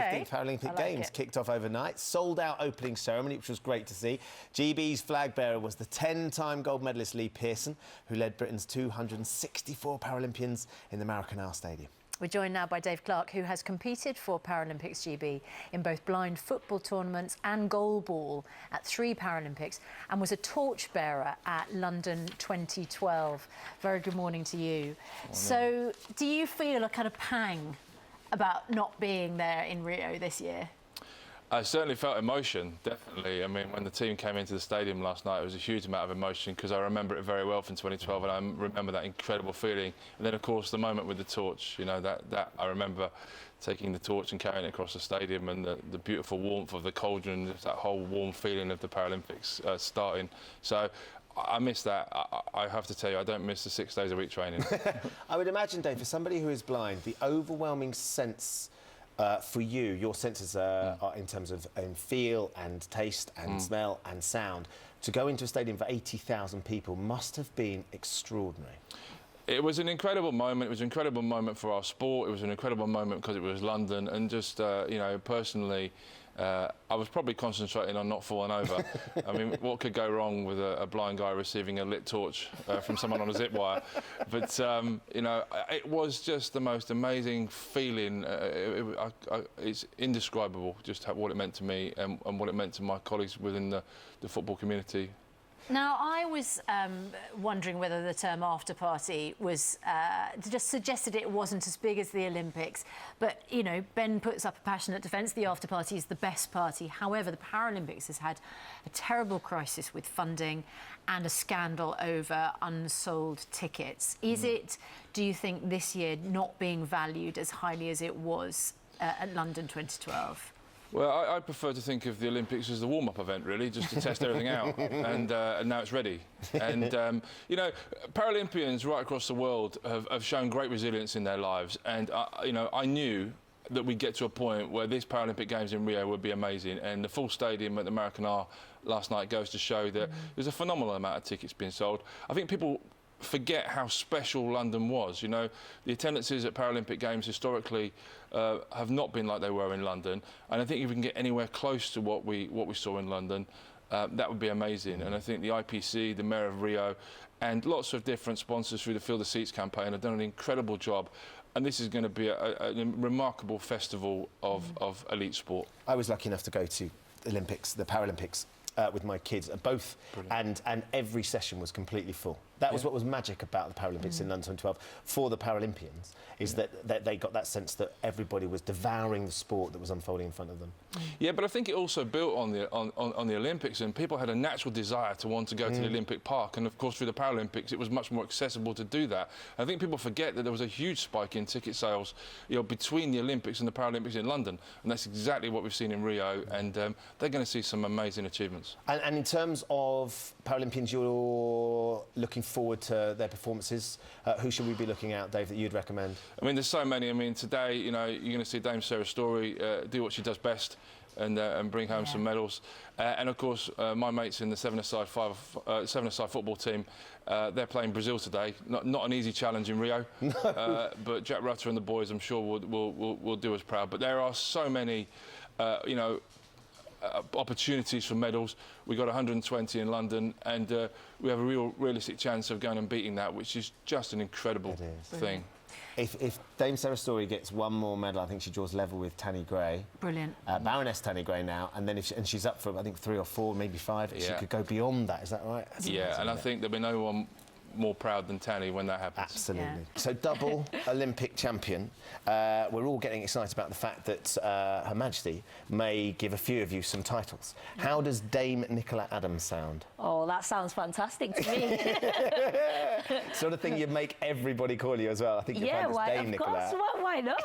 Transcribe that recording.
15th Paralympic Games kicked off overnight. Sold-out opening ceremony, which was great to see. GB's flag bearer was the 10-time gold medalist Lee Pearson, who led Britain's 264 Paralympians in the Maracana Stadium. We're joined now by Dave Clarke, who has competed for Paralympics GB in both blind football tournaments and goalball at 3 Paralympics, and was a torchbearer at London 2012. Very good morning to you. Morning. So, do you feel a kind of pang about not being there in Rio this year? I certainly felt emotion, definitely. I mean, when the team came into the stadium last night, it was a huge amount of emotion because I remember it very well from 2012, and I remember that incredible feeling. And then, of course, the moment with the torch, you know, that I remember taking the torch and carrying it across the stadium, and the beautiful warmth of the cauldron, just that whole warm feeling of the Paralympics starting. So I miss that. I have to tell you, I don't miss the 6 days a week training. I would imagine, Dave, for somebody who is blind, the overwhelming sense for you, your senses are in terms of feel and taste and smell and sound, to go into a stadium for 80,000 people must have been extraordinary. It was an incredible moment. It was an incredible moment for our sport. It was an incredible moment because it was London, and just, you know, personally, I was probably concentrating on not falling over. I mean, what could go wrong with a blind guy receiving a lit torch from someone on a zip wire? But, you know, it was just the most amazing feeling. It's indescribable just what it meant to me and what it meant to my colleagues within the football community. Now, I was wondering whether the term after party was just suggested it wasn't as big as the Olympics. But, you know, Ben puts up a passionate defence. The after party is the best party. However, the Paralympics has had a terrible crisis with funding and a scandal over unsold tickets. Is it, do you think, this year not being valued as highly as it was at London 2012? Well, I prefer to think of the Olympics as the warm-up event, really, just to test everything out, and now it's ready. And, you know, Paralympians right across the world have shown great resilience in their lives, and, you know, I knew that we'd get to a point where this Paralympic Games in Rio would be amazing, and the full stadium at the Maracana last night goes to show that there's a phenomenal amount of tickets being sold. I think people forget how special London was. You know, the attendances at Paralympic Games historically have not been like they were in London, and I think if we can get anywhere close to what we saw in London, that would be amazing. And I think the IPC, the Mayor of Rio, and lots of different sponsors through the Fill the Seats campaign have done an incredible job. And this is going to be a remarkable festival of elite sport. I was lucky enough to go to the Paralympics, with my kids, both, and every session was completely full. That was what was magic about the Paralympics in London 2012 for the Paralympians, is that they got that sense that everybody was devouring the sport that was unfolding in front of them. Yeah, but I think it also built on the Olympics, and people had a natural desire to want to go to the Olympic Park, and of course through the Paralympics it was much more accessible to do that. I think people forget that there was a huge spike in ticket sales, you know, between the Olympics and the Paralympics in London, and that's exactly what we've seen in Rio, and they're going to see some amazing achievements. And in terms of Paralympians, you're looking forward to their performances. Who should we be looking at, Dave, that you'd recommend? I mean, there's so many. I mean, today, you know, you're going to see Dame Sarah Story do what she does best and bring home some medals. And of course, my mates in the seven-a-side football team, they're playing Brazil today. Not an easy challenge in Rio, but Jack Rutter and the boys, I'm sure, will do us proud. But there are so many, you know, opportunities for medals. We got 120 in London, and we have a realistic chance of going and beating that, which is just an incredible thing. If Dame Sarah Story gets one more medal, I think she draws level with Tanni Gray. Brilliant. Baroness Tanni Gray now, and then and she's up for, I think, 3 or 4, maybe 5. She could go beyond that. Is that right? That's amazing, and I think there'll be no one more proud than Tanni when that happens. Absolutely. So double Olympic champion. We're all getting excited about the fact that Her Majesty may give a few of you some titles. How does Dame Nicola Adams sound? Oh, that sounds fantastic to me. Sort of thing you'd make everybody call you as well. I think you're Dame Nicola. Of course, why not?